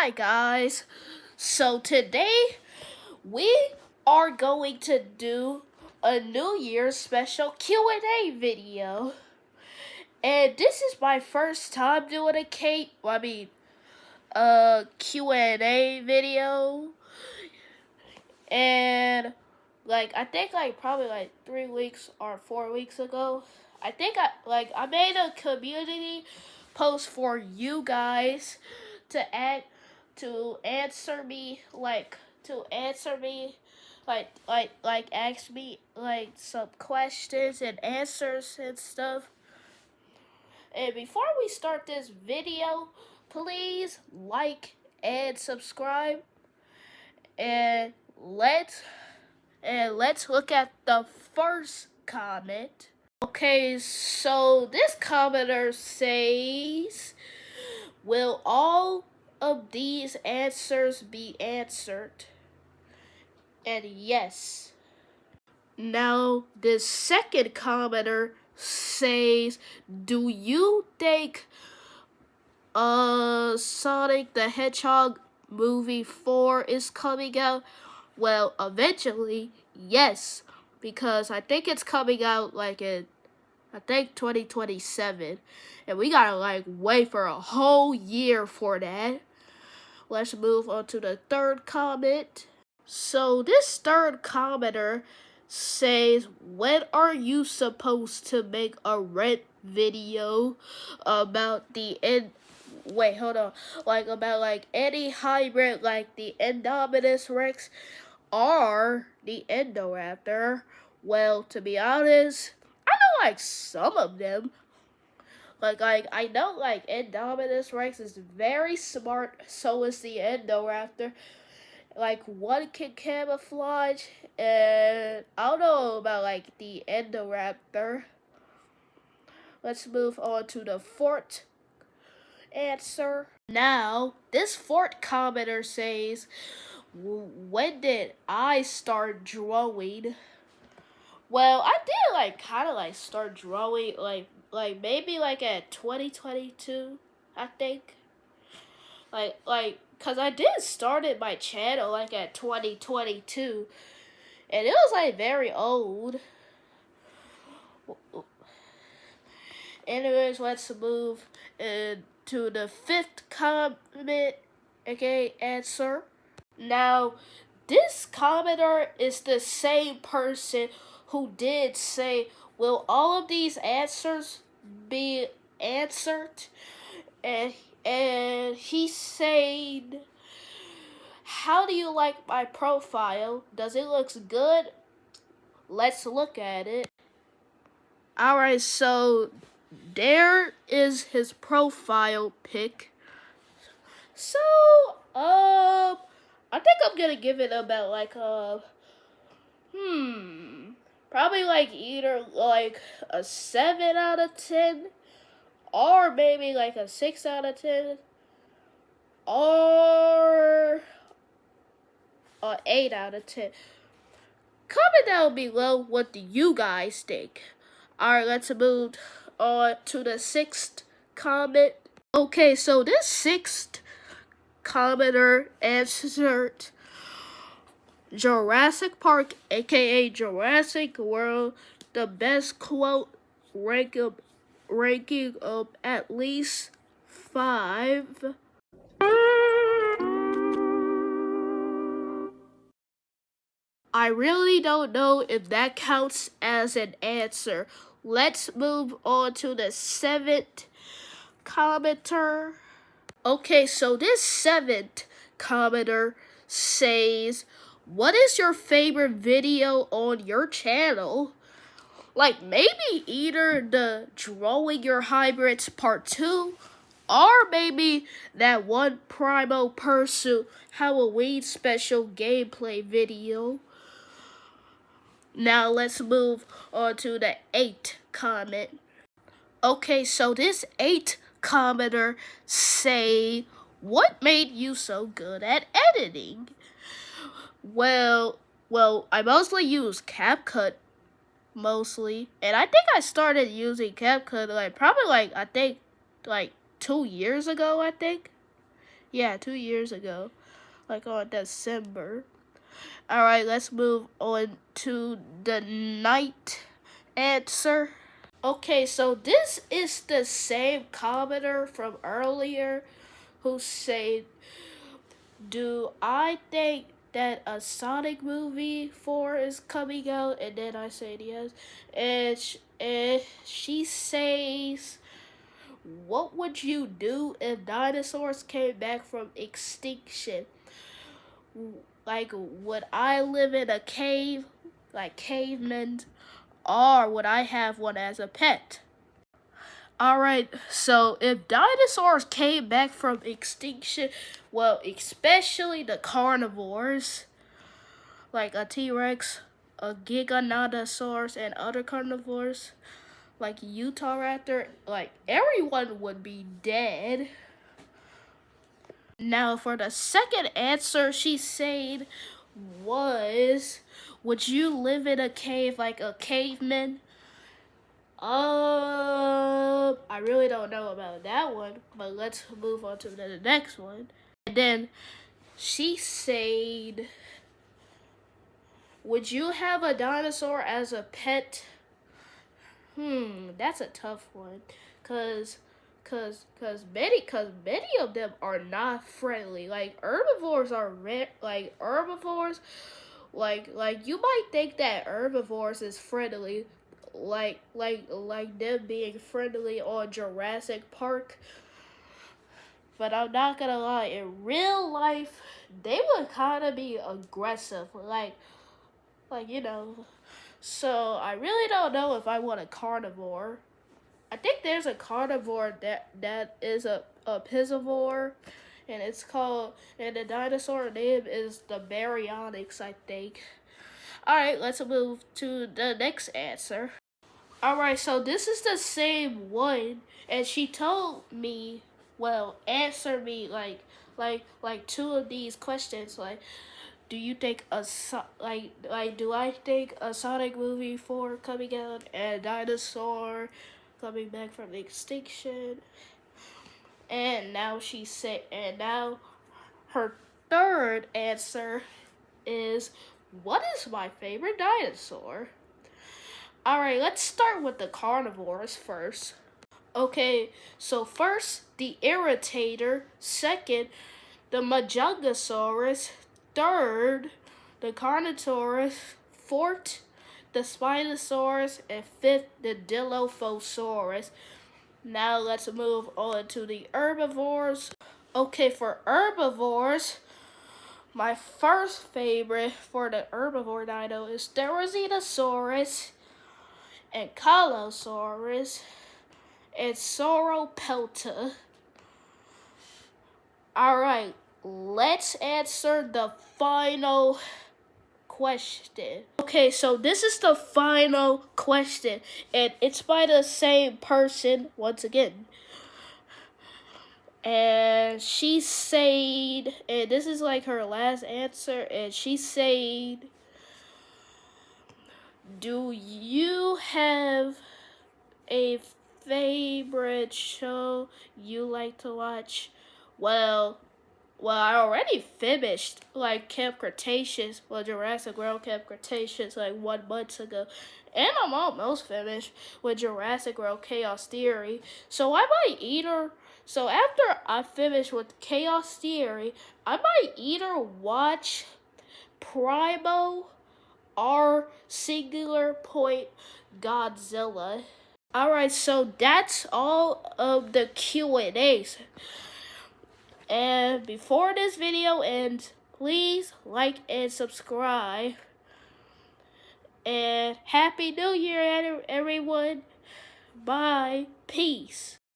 Hi guys, so today we are going to do a New Year's special Q&A video. And this is my first time doing a Q&A video. And I think probably 3 weeks or 4 weeks ago, I made a community post for you guys to answer me ask me some questions and answers and stuff. And before we start this video, please like and subscribe, and let's look at the first comment. Okay, so this commenter says, will all of these answers be answered? And yes. Now, the second commenter says, do you think Sonic the Hedgehog movie 4 is coming out? Well, eventually, yes, because I think it's coming out in 2027, and we gotta wait for a whole year for that. Let's move on to the third comment. So this third commenter says, when are you supposed to make a rent video about the about any hybrid, like the Indominus Rex or the Indoraptor? Well, to be honest, I know some of them. I know Indominus Rex is very smart, so is the Indoraptor. One can camouflage, and I don't know about the Indoraptor. Let's move on to the fourth answer. Now, this fourth commenter says, when did I start drawing? Well, I did kind of start drawing maybe at 2022, I think. Cause I did started my channel at 2022, and it was very old. Anyways, let's move into the fifth comment, aka answer. Now, this commenter is the same person who did say, will all of these answers be answered? And he said, how do you like my profile? Does it look good? Let's look at it. Alright, so there is his profile pic. So, I think I'm gonna give it about probably either a 7 out of 10, or maybe a 6 out of 10, or an 8 out of 10. Comment down below, what do you guys think? Alright, let's move on to the sixth comment. Okay, so this sixth commenter answered, Jurassic Park, aka Jurassic World, the best quote, ranking of at least 5. I really don't know if that counts as an answer. Let's move on to the seventh commenter. Okay, so this seventh commenter says, what is your favorite video on your channel? Maybe either the Drawing Your Hybrids Part 2, or maybe that one Primo Pursuit Halloween special gameplay video. Now let's move on to the 8th comment. Okay, so this 8th commenter say, what made you so good at editing? Well, I mostly use CapCut, and I think I started using CapCut probably I think 2 years ago, I think. Yeah, 2 years ago, like on December. All right, let's move on to the ninth answer. Okay, so this is the same commenter from earlier who said, "Do I think that a Sonic movie 4 is coming out?" And then I said yes. And she says, "What would you do if dinosaurs came back from extinction? Like, would I live in a cave like cavemen, or would I have one as a pet?" Alright, so if dinosaurs came back from extinction, well, especially the carnivores, like a T-Rex, a Giganotosaurus, and other carnivores, like Utah Raptor, like everyone would be dead. Now, for the second answer, she said was, would you live in a cave like a caveman? I really don't know about that one, but let's move on to the next one. And then she said, would you have a dinosaur as a pet? That's a tough one, cause many of them are not friendly. Like herbivores are like you might think that herbivores is friendly, like them being friendly on Jurassic Park. But I'm not gonna lie, in real life, they would kind of be aggressive, like you know. So I really don't know if I want a carnivore. I think there's a carnivore that is a piscivore, and it's called, and the dinosaur name is the Baryonyx, I think. Alright, let's move to the next answer. Alright, so this is the same one, and she told me, well, answer me like two of these questions, like, do you think do I think a Sonic movie 4 coming out and dinosaur coming back from extinction? And now now her third answer is, what is my favorite dinosaur? Alright, let's start with the carnivores first. Okay, so first, the Irritator. Second, the Majungasaurus. Third, the Carnotaurus. Fourth, the Spinosaurus. And fifth, the Dilophosaurus. Now let's move on to the herbivores. Okay, for herbivores, my first favorite for the herbivore dino is Therizinosaurus, and Calosaurus, and Sauropelta. Alright, let's answer the final question. Okay, so this is the final question, and it's by the same person once again. And she said, and this is like her last answer, and she said, do you have a favorite show you like to watch? Well, I already finished like Camp Cretaceous, Jurassic World Camp Cretaceous, like 1 month ago, and I'm almost finished with Jurassic World Chaos Theory. So I might either. So after I finish with Chaos Theory, I might either watch Primo or Singular Point Godzilla. Alright, so that's all of the Q&As. And before this video ends, please like and subscribe. And Happy New Year, everyone. Bye. Peace.